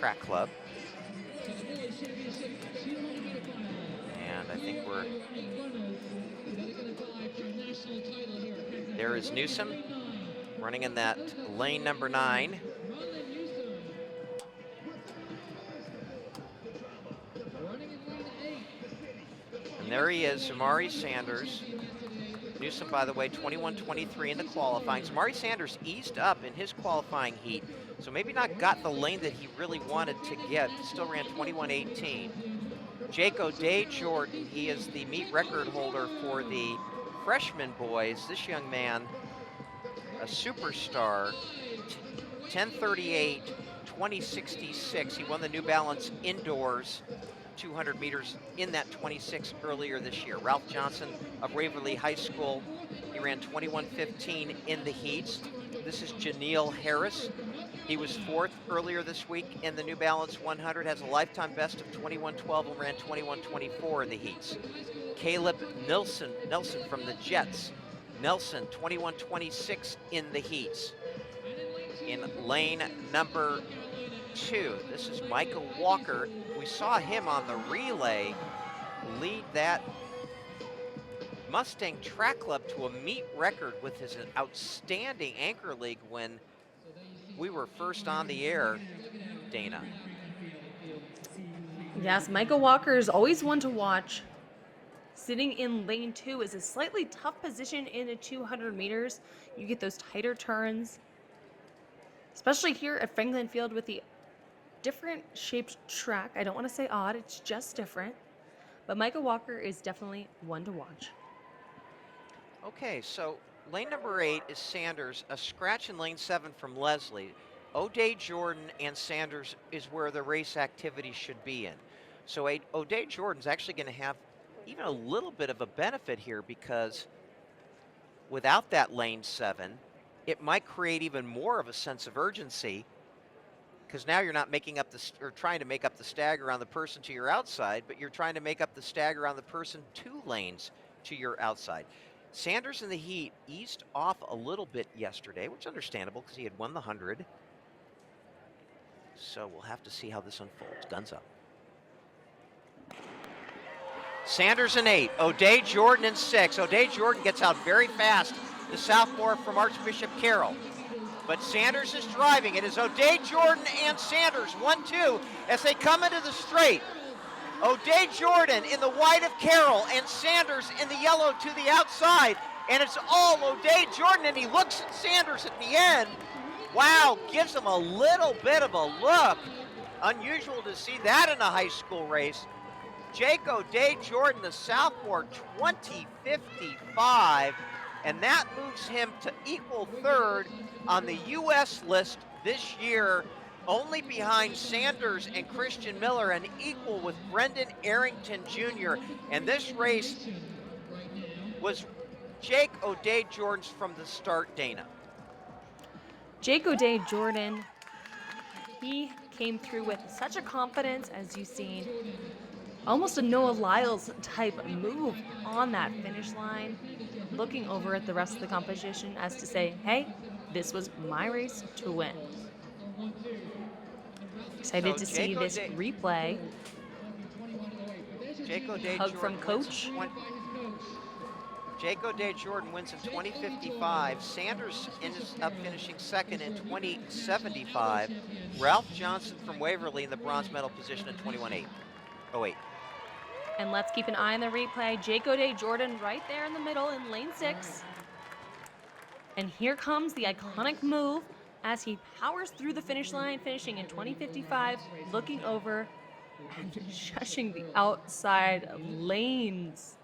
Track Club. And I think there is Newsom running in that lane number 9. And there he is, Amari Sanders. Newsom, by the way, 21-23 in the qualifying. So Amari Sanders eased up in his qualifying heat, so maybe not got the lane that he really wanted to get. Still ran 21-18. Jake O'Day Jordan, he is the meet record holder for the freshman boys. This young man, a superstar, 10:38, 20:66. He won the New Balance indoors 200 meters in that 26 earlier this year. Ralph Johnson of Waverly High School, he ran 21:15 in the heats. This is Janelle Harris. He was 4th earlier this week in the New Balance 100, has a lifetime best of 21:12 and ran 21:24 in the heats. Caleb Nelson from the Jets. Nelson, 21:26 in the heats. In lane number 2, this is Micah Walker. We saw him on the relay lead that Mustang Track Club to a meet record with his outstanding Anchor League when we were first on the air, Dana. Yes, Micah Walker is always one to watch. Sitting in lane 2 is a slightly tough position in the 200 meters. You get those tighter turns, especially here at Franklin Field with the different shaped track. I don't want to say odd, it's just different. But Micah Walker is definitely one to watch. Okay, so lane number 8 is Sanders, a scratch in lane 7 from Leslie. O'Day Jordan and Sanders is where the race activity should be in. So O'Day Jordan's actually going to have even a little bit of a benefit here, because without that lane 7, it might create even more of a sense of urgency, because now you're not making up or trying to make up the stagger on the person to your outside, but you're trying to make up the stagger on the person 2 lanes to your outside. Sanders in the heat eased off a little bit yesterday, which is understandable because he had won the 100. So we'll have to see how this unfolds. Guns up. Sanders in 8, O'Day Jordan in 6. O'Day Jordan gets out very fast, the sophomore from Archbishop Carroll. But Sanders is driving. It is O'Day Jordan and Sanders, 1-2, as they come into the straight. O'Day Jordan in the white of Carroll and Sanders in the yellow to the outside. And it's all O'Day Jordan, and he looks at Sanders at the end. Wow, gives him a little bit of a look. Unusual to see that in a high school race. Jake O'Day Jordan, the sophomore, 20:55, and that moves him to equal 3rd on the U.S. list this year, only behind Sanders and Christian Miller, and equal with Brendan Arrington Jr. And this race was Jake O'Day Jordan's from the start, Dana. Jake O'Day Jordan, he came through with such a confidence, as you've seen. Almost a Noah Lyles type move on that finish line, looking over at the rest of the competition as to say, hey, this was my race to win. Excited to see this replay. Jake O'Day Hug Jordan from coach. Jake O'Day Jordan wins in 20:55. Sanders ends up finishing 2nd in 20:75. Ralph Johnson from Waverly in the bronze medal position in 21:08. And let's keep an eye on the replay. Jake O'Day Jordan right there in the middle in lane 6. And here comes the iconic move as he powers through the finish line, finishing in 20:55, looking over and shushing the outside lanes.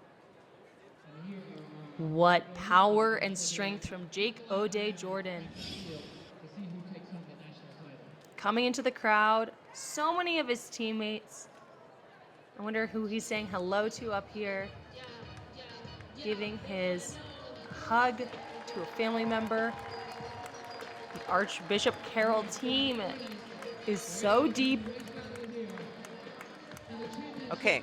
What power and strength from Jake O'Day Jordan. Coming into the crowd, so many of his teammates. I wonder who he's saying hello to up here, giving his hug to a family member. The Archbishop Carroll team is so deep. Okay.